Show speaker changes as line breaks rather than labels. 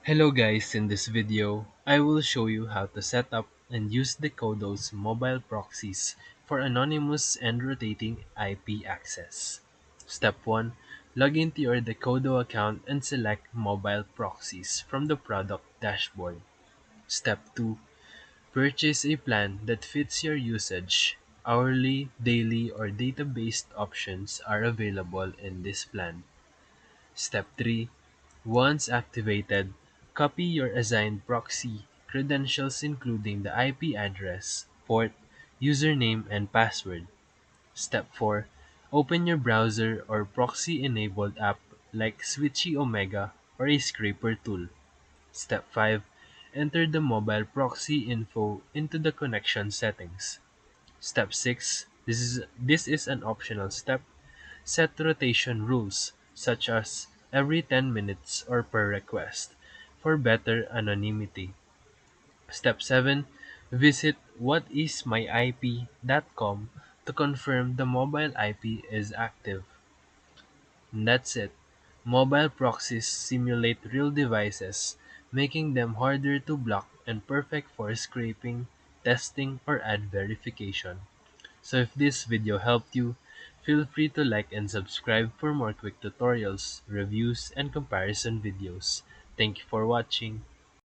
Hello guys, in this video, I will show you how to set up and use Decodo's mobile proxies for anonymous and rotating IP access. Step 1. Log into your Decodo account and select Mobile Proxies from the product dashboard. Step 2. Purchase a plan that fits your usage. Hourly, daily, or data-based options are available in this plan. Step 3. Once activated, copy your assigned proxy credentials including the IP address, port, username, and password. Step 4. Open your browser or proxy-enabled app like Switchy Omega or a scraper tool. Step 5. Enter the mobile proxy info into the connection settings. Step 6. This is an optional step. Set rotation rules, such as every 10 minutes or per request, for better anonymity. Step 7. Visit whatismyip.com to confirm the mobile IP is active. And that's it. Mobile proxies simulate real devices, making them harder to block and perfect for scraping, testing, or ad verification. So if this video helped you, feel free to like and subscribe for more quick tutorials, reviews, and comparison videos. Thank you for watching.